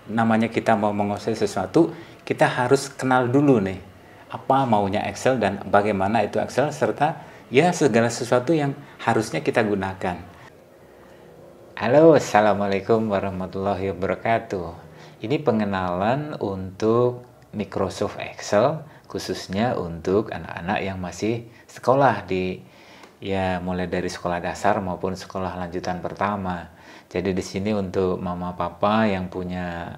namanya kita mau menguasai sesuatu, kita harus kenal dulu nih apa maunya Excel dan bagaimana itu Excel, serta ya segala sesuatu yang harusnya kita gunakan. Halo, assalamualaikum warahmatullahi wabarakatuh. Ini pengenalan untuk Microsoft Excel, khususnya untuk anak-anak yang masih sekolah ya mulai dari sekolah dasar maupun sekolah lanjutan pertama. Jadi di sini untuk mama papa yang punya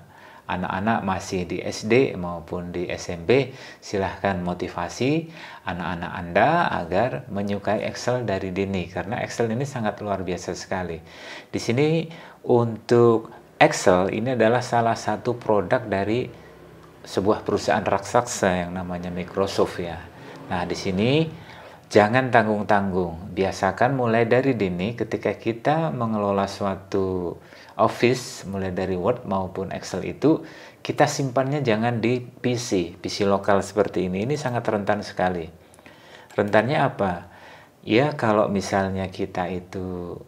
anak-anak masih di SD maupun di SMP, silahkan motivasi anak-anak Anda agar menyukai Excel dari dini, karena Excel ini sangat luar biasa sekali. Di sini untuk Excel ini adalah salah satu produk dari sebuah perusahaan raksasa yang namanya Microsoft ya. Nah, di sini jangan tanggung-tanggung, biasakan mulai dari dini ketika kita mengelola suatu Office, mulai dari Word maupun Excel itu, kita simpannya jangan di PC lokal seperti ini sangat rentan sekali. Rentannya apa? Ya kalau misalnya kita itu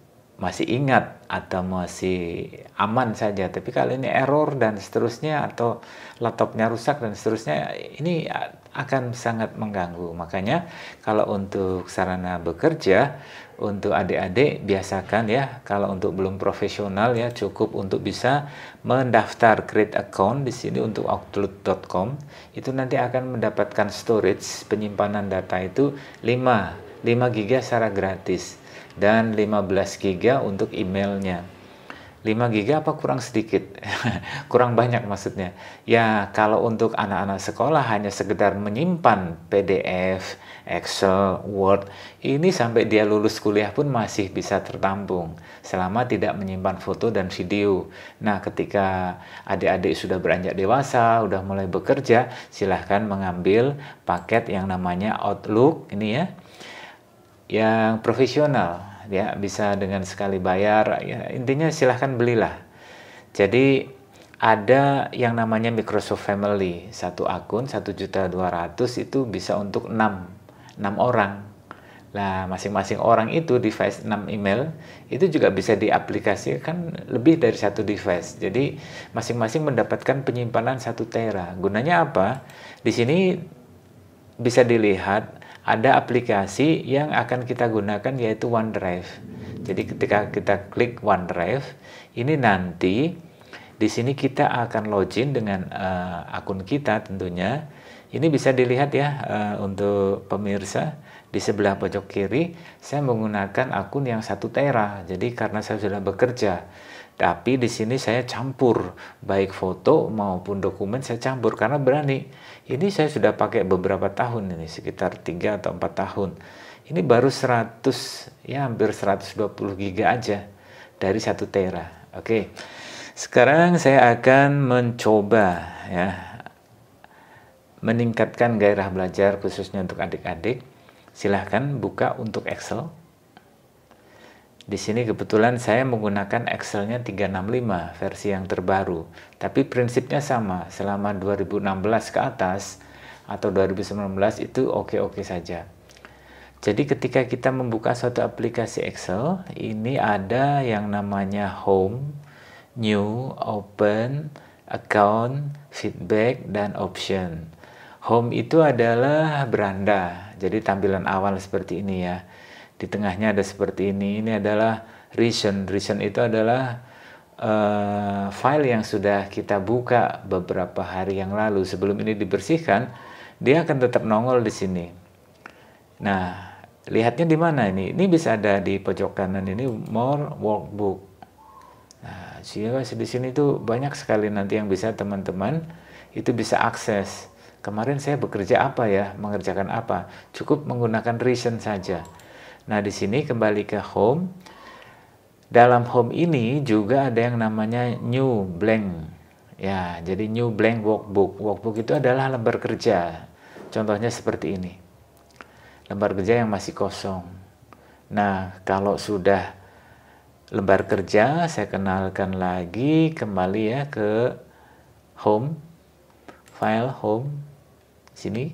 masih ingat atau masih aman saja, tapi kalau ini error dan seterusnya atau laptopnya rusak dan seterusnya, ini akan sangat mengganggu. Makanya kalau untuk sarana bekerja untuk adik-adik, biasakan ya, kalau untuk belum profesional ya, cukup untuk bisa mendaftar create account di sini untuk outlook.com. Itu nanti akan mendapatkan storage penyimpanan data itu 5 GB secara gratis dan 15 GB untuk emailnya. 5 GB apa kurang sedikit? Kurang banyak maksudnya. Ya, kalau untuk anak-anak sekolah hanya sekedar menyimpan PDF, Excel, Word, ini sampai dia lulus kuliah pun masih bisa tertampung selama tidak menyimpan foto dan video. Nah, ketika adik-adik sudah beranjak dewasa, udah mulai bekerja, silahkan mengambil paket yang namanya Outlook ini ya, yang profesional. Ya, bisa dengan sekali bayar, ya intinya silahkan belilah. Jadi ada yang namanya Microsoft Family, satu akun 1.200.000 itu bisa untuk 6 orang. Nah, masing-masing orang itu device 6 email itu juga bisa diaplikasikan lebih dari satu device. Jadi masing-masing mendapatkan penyimpanan 1 tera. Gunanya apa? Di sini bisa dilihat ada aplikasi yang akan kita gunakan, yaitu OneDrive. Jadi ketika kita klik OneDrive, ini nanti di sini kita akan login dengan akun kita tentunya. Ini bisa dilihat ya untuk pemirsa di sebelah pojok kiri, saya menggunakan akun yang 1 tera. Jadi karena saya sudah bekerja, tapi di sini saya campur baik foto maupun dokumen, saya campur karena berani. Ini saya sudah pakai beberapa tahun ini, sekitar 3 atau 4 tahun. Ini baru 100 ya, hampir 120 GB aja dari 1 tera. Oke. Sekarang saya akan mencoba ya meningkatkan gairah belajar khususnya untuk adik-adik. Silahkan buka untuk Excel. Di sini kebetulan saya menggunakan Excel-nya 365 versi yang terbaru. Tapi prinsipnya sama, selama 2016 ke atas atau 2019 itu oke-oke saja. Jadi ketika kita membuka suatu aplikasi Excel, ini ada yang namanya Home, New, Open, Account, Feedback, dan Option. Home itu adalah beranda, jadi tampilan awal seperti ini ya. Di tengahnya ada seperti ini adalah Recent. Recent itu adalah file yang sudah kita buka beberapa hari yang lalu. Sebelum ini dibersihkan, dia akan tetap nongol di sini. Nah, lihatnya di mana ini? Ini bisa ada di pojok kanan ini, More Workbook. Nah, di sini tuh banyak sekali nanti yang bisa teman-teman itu bisa akses. Kemarin saya bekerja apa ya, mengerjakan apa? Cukup menggunakan Recent saja. Nah, di sini kembali ke Home. Dalam Home ini juga ada yang namanya New Blank. Ya, jadi New Blank Workbook. Workbook itu adalah lembar kerja. Contohnya seperti ini. Lembar kerja yang masih kosong. Nah, kalau sudah lembar kerja, saya kenalkan lagi kembali ya ke Home. File Home. Sini.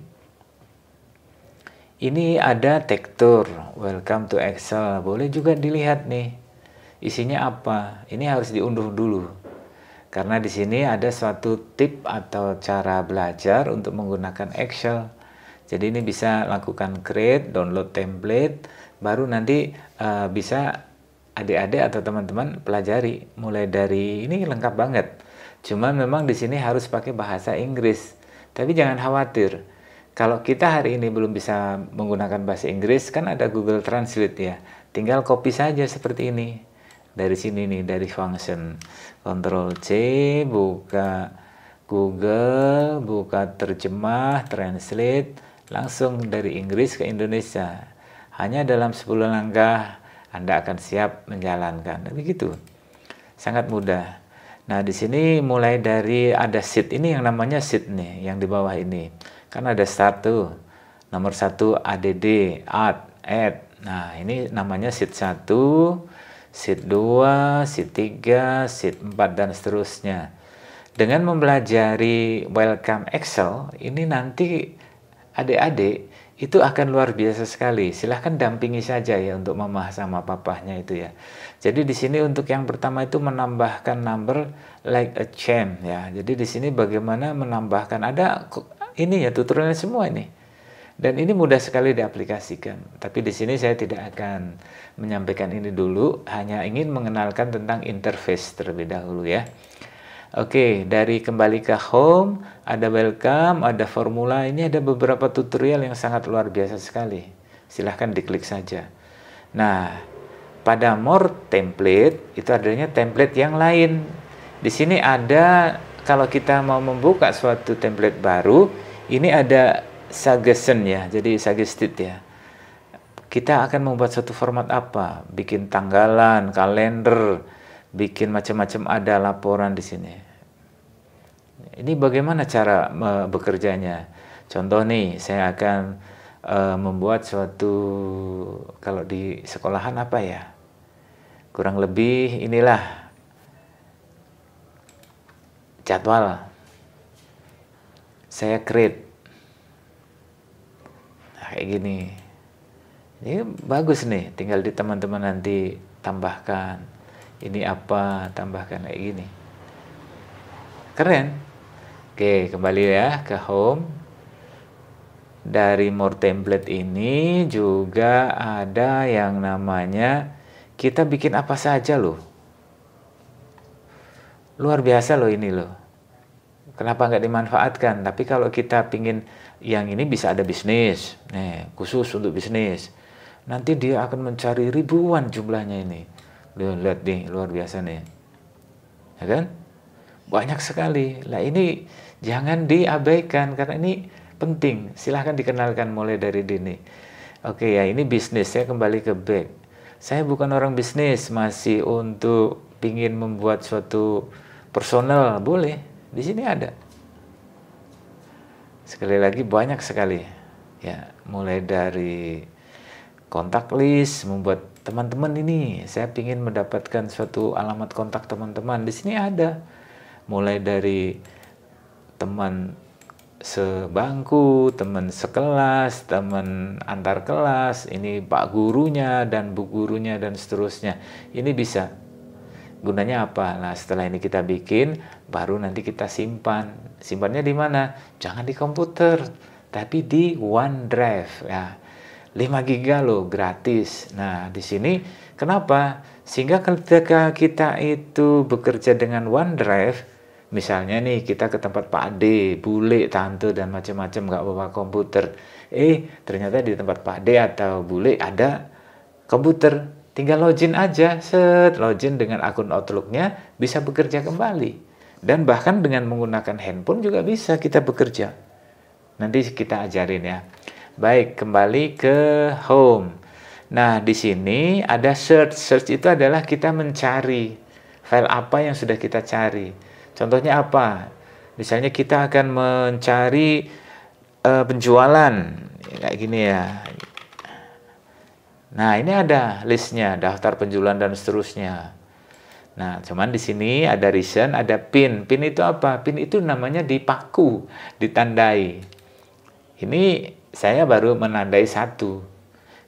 Ini ada tekstur, welcome to Excel, boleh juga dilihat nih, isinya apa. Ini harus diunduh dulu, Karena di sini ada suatu tip atau cara belajar untuk menggunakan Excel. Jadi ini bisa lakukan create, download template, baru nanti bisa adik-adik atau teman-teman pelajari. Mulai dari ini lengkap banget. Cuman memang di sini harus pakai bahasa Inggris. Tapi jangan khawatir. Kalau kita hari ini belum bisa menggunakan bahasa Inggris, kan ada Google Translate ya. Tinggal copy saja seperti ini. Dari sini nih, dari function. Ctrl C, buka Google, buka terjemah, translate, langsung dari Inggris ke Indonesia. Hanya dalam 10 langkah Anda akan siap menjalankan. Begitu. Sangat mudah. Nah, di sini mulai dari ada sheet ini yang namanya sheet nih, yang di bawah ini. Kan ada start tuh. Nomor 1 ADD, add. Nah, ini namanya sheet 1. Sheet 2, sheet 3, sheet 4, dan seterusnya. Dengan mempelajari Welcome Excel, ini nanti adik-adik itu akan luar biasa sekali. Silahkan dampingi saja ya untuk mama sama papahnya itu ya. Jadi di sini untuk yang pertama itu menambahkan number like a champ ya. Jadi di sini bagaimana menambahkan, ada ini ya tutorialnya semua ini. Dan ini mudah sekali diaplikasikan. Tapi di sini saya tidak akan menyampaikan ini dulu, hanya ingin mengenalkan tentang interface terlebih dahulu ya. Oke, dari kembali ke home, ada welcome, ada formula, ini ada beberapa tutorial yang sangat luar biasa sekali. Silahkan diklik saja. Nah, pada more template, itu adanya template yang lain. Di sini ada, kalau kita mau membuka suatu template baru, ini ada suggestion ya, jadi suggested ya. Kita akan membuat suatu format apa? Bikin tanggalan, kalender, bikin macam-macam, ada laporan di sini. Ini bagaimana cara bekerjanya? Contoh nih, saya akan membuat suatu, kalau di sekolahan apa ya? Kurang lebih inilah jadwal. Saya create. Nah, kayak gini. Ini bagus nih, tinggal di teman-teman nanti tambahkan. Ini apa, tambahkan kayak gini. Keren. Oke, kembali ya ke home. Dari more template ini juga ada yang namanya kita bikin apa saja loh. Luar biasa loh ini loh. Kenapa nggak dimanfaatkan? Tapi kalau kita pingin yang ini bisa ada bisnis, nih khusus untuk bisnis. Nanti dia akan mencari ribuan jumlahnya ini. Lihat nih, luar biasa nih, ya kan? Banyak sekali. Lah ini jangan diabaikan karena ini penting. Silahkan dikenalkan mulai dari dini. Oke ya, ini bisnis. Saya kembali ke back. Saya bukan orang bisnis, masih untuk pingin membuat suatu personal, boleh. Di sini ada. Sekali lagi banyak sekali. Ya, mulai dari kontak list, membuat teman-teman ini. Saya ingin mendapatkan suatu alamat kontak teman-teman. Di sini ada. Mulai dari teman sebangku, teman sekelas, teman antar kelas, ini pak gurunya dan bu gurunya dan seterusnya. Ini bisa. Gunanya apa? Nah, setelah ini kita bikin, baru nanti kita simpan. Simpannya di mana? Jangan di komputer, tapi di OneDrive ya. 5 GB loh, gratis. Nah, di sini kenapa? Sehingga ketika kita itu bekerja dengan OneDrive, misalnya nih kita ke tempat Pak Ade, bule, tante dan macam-macam, nggak bawa komputer. Ternyata di tempat Pak Ade atau bule ada komputer. Tinggal login aja, login dengan akun Outlook-nya, bisa bekerja kembali. Dan bahkan dengan menggunakan handphone juga bisa kita bekerja. Nanti kita ajarin ya. Baik, kembali ke home. Nah, di sini ada search. Search itu adalah kita mencari file apa yang sudah kita cari. Contohnya apa? Misalnya kita akan mencari penjualan. Kayak gini ya. Nah, ini ada listnya, daftar penjualan dan seterusnya. Nah, cuman di sini ada reason, ada pin. Pin itu apa? Pin itu namanya dipaku, ditandai. Ini saya baru menandai satu.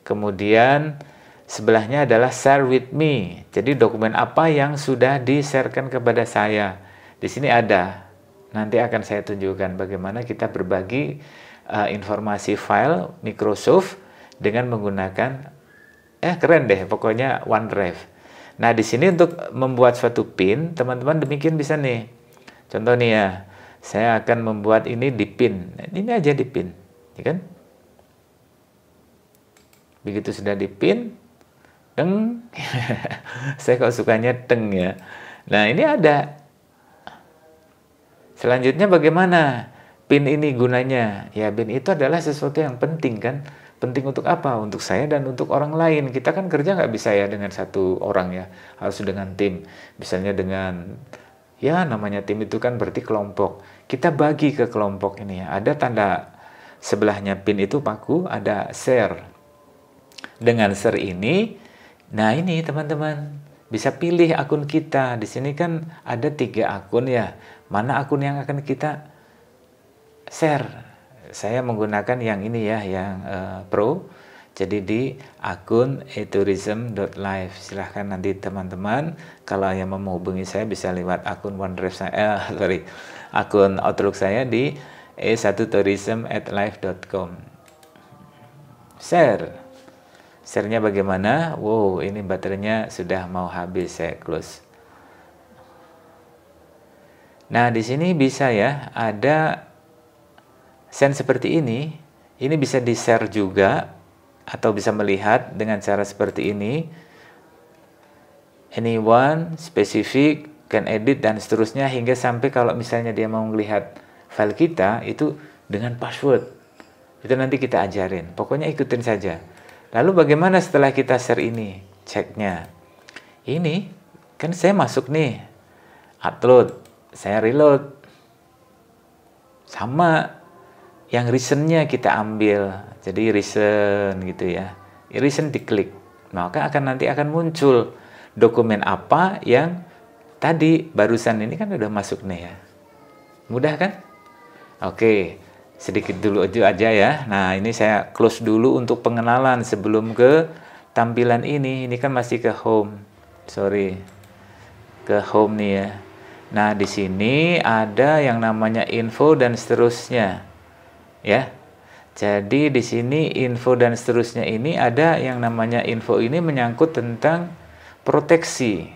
Kemudian sebelahnya adalah share with me. Jadi dokumen apa yang sudah di-sharekan kepada saya. Di sini ada. Nanti akan saya tunjukkan bagaimana kita berbagi informasi file Microsoft dengan menggunakan keren deh pokoknya OneDrive. Nah, di sini untuk membuat suatu pin, teman-teman demikian bisa nih. Contoh nih ya, saya akan membuat ini di pin. Nah, ini aja di pin, ya kan? Begitu sudah di pin, deng. Saya kok sukanya deng ya. Nah, ini ada. Selanjutnya bagaimana PIN ini gunanya? Ya, PIN itu adalah sesuatu yang penting kan? Penting untuk apa? Untuk saya dan untuk orang lain. Kita kan kerja nggak bisa ya dengan satu orang ya. Harus dengan tim. Misalnya dengan, ya namanya tim itu kan berarti kelompok. Kita bagi ke kelompok ini ya. Ada tanda sebelahnya PIN itu paku, ada share. Dengan share ini, nah ini teman-teman, bisa pilih akun kita. Di sini kan ada 3 akun ya. Mana akun yang akan kita share? Saya menggunakan yang ini ya, yang Pro. Jadi di akun etourism.live. Silahkan nanti teman-teman kalau yang mau menghubungi saya bisa lewat akun OneDrive saya, akun Outlook saya di e1tourism@live.com. Share. Share-nya bagaimana? Wow, ini baterainya sudah mau habis, saya close. Nah, di sini bisa ya, ada send seperti ini. Ini bisa di-share juga, atau bisa melihat dengan cara seperti ini. Anyone, specific, can edit, dan seterusnya, hingga sampai kalau misalnya dia mau melihat file kita, itu dengan password. Itu nanti kita ajarin. Pokoknya ikutin saja. Lalu bagaimana setelah kita share ini? Ceknya. Ini, kan saya masuk nih. Upload. Saya reload. Sama. Yang recent-nya kita ambil. Jadi recent gitu ya. Recent diklik. Maka nanti akan muncul dokumen apa yang tadi barusan ini kan udah masuk nih ya. Mudah kan? Oke. Sedikit dulu aja ya. Nah, ini saya close dulu untuk pengenalan sebelum ke tampilan ini. Ini kan masih ke home. Sorry. Ke home nih ya. Nah, di sini ada yang namanya info dan seterusnya. Ya. Jadi di sini info dan seterusnya ini ada yang namanya info ini menyangkut tentang proteksi.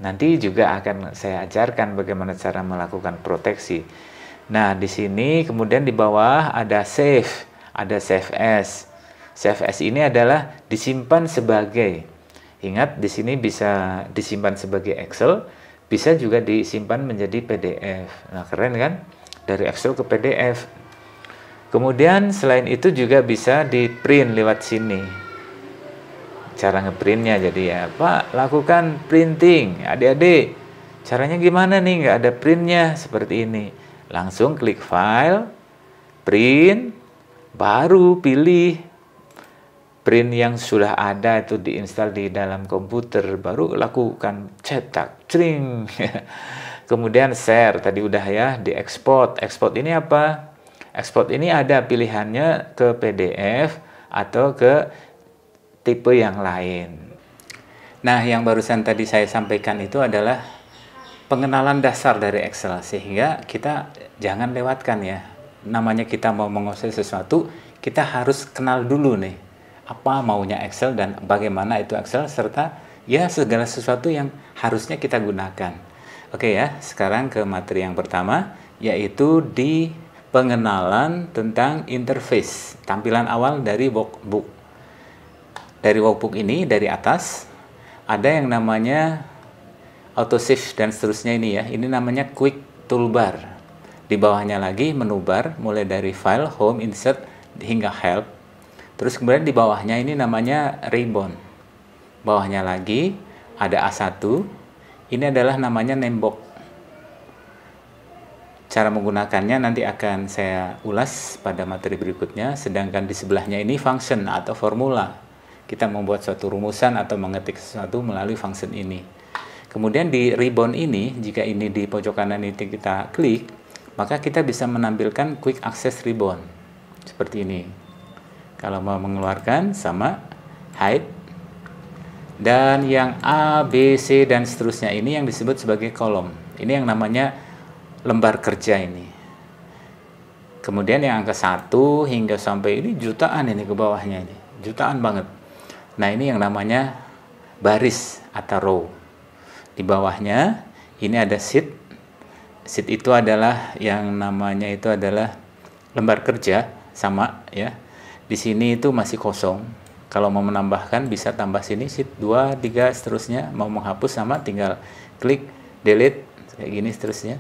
Nanti juga akan saya ajarkan bagaimana cara melakukan proteksi. Nah, di sini kemudian di bawah ada save, ada save as. Save as ini adalah disimpan sebagai. Ingat, di sini bisa disimpan sebagai Excel, bisa juga disimpan menjadi PDF. Nah, keren kan? Dari Excel ke PDF. Kemudian selain itu juga bisa di print lewat sini. Cara ngeprintnya jadi ya, Pak, lakukan printing. Adik-adik, caranya gimana nih? Nggak ada printnya seperti ini. Langsung klik file, print, baru pilih print yang sudah ada itu diinstal di dalam komputer, baru lakukan cetak, cring. Kemudian share, tadi udah ya, diekspor. Ekspor ini apa? Ekspor ini ada pilihannya ke PDF atau ke tipe yang lain. Nah, yang barusan tadi saya sampaikan itu adalah pengenalan dasar dari Excel, sehingga kita jangan lewatkan ya. Namanya kita mau menguasai sesuatu, kita harus kenal dulu nih apa maunya Excel dan bagaimana itu Excel, serta ya segala sesuatu yang harusnya kita gunakan. Oke ya, sekarang ke materi yang pertama, yaitu di pengenalan tentang interface, tampilan awal dari workbook. Dari workbook ini, dari atas ada yang namanya autosave dan seterusnya ini ya. Ini namanya quick toolbar. Di bawahnya lagi menu bar, mulai dari file, home, insert hingga help. Terus kemudian di bawahnya ini namanya ribbon. Bawahnya lagi ada A1. Ini adalah namanya namebox. Cara menggunakannya nanti akan saya ulas pada materi berikutnya. Sedangkan di sebelahnya ini function atau formula. Kita membuat suatu rumusan atau mengetik sesuatu melalui function ini. Kemudian di ribbon ini, jika ini di pojok kanan ini kita klik, maka kita bisa menampilkan quick access ribbon. Seperti ini. Kalau mau mengeluarkan sama hide. Dan yang A, B, C, dan seterusnya ini yang disebut sebagai kolom. Ini yang namanya lembar kerja ini. Kemudian yang angka 1 hingga sampai ini jutaan ini ke bawahnya ini. Jutaan banget. Nah, ini yang namanya baris atau row. Di bawahnya ini ada sheet. Sheet itu adalah yang namanya itu adalah lembar kerja, sama ya. Di sini itu masih kosong. Kalau mau menambahkan bisa tambah sini sheet 2, 3 seterusnya. Mau menghapus sama tinggal klik delete kayak gini seterusnya.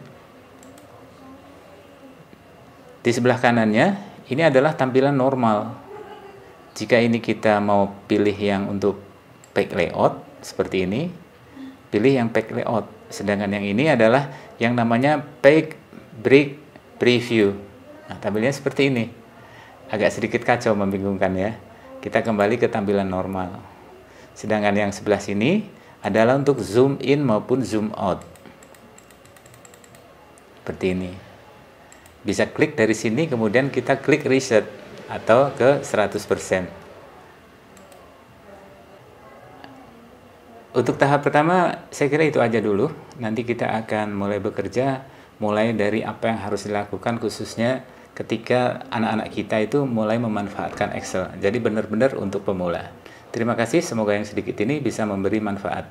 Di sebelah kanannya ini adalah tampilan normal. Jika ini kita mau pilih yang untuk page layout seperti ini, pilih yang page layout. Sedangkan yang ini adalah yang namanya page break preview. Nah, tampilannya seperti ini. Agak sedikit kacau, membingungkan ya. Kita kembali ke tampilan normal. Sedangkan yang sebelah sini adalah untuk zoom in maupun zoom out. Seperti ini. Bisa klik dari sini, kemudian kita klik reset atau ke 100%. Untuk tahap pertama, saya kira itu aja dulu. Nanti kita akan mulai bekerja, mulai dari apa yang harus dilakukan khususnya ketika anak-anak kita itu mulai memanfaatkan Excel. Jadi benar-benar untuk pemula. Terima kasih, semoga yang sedikit ini bisa memberi manfaat.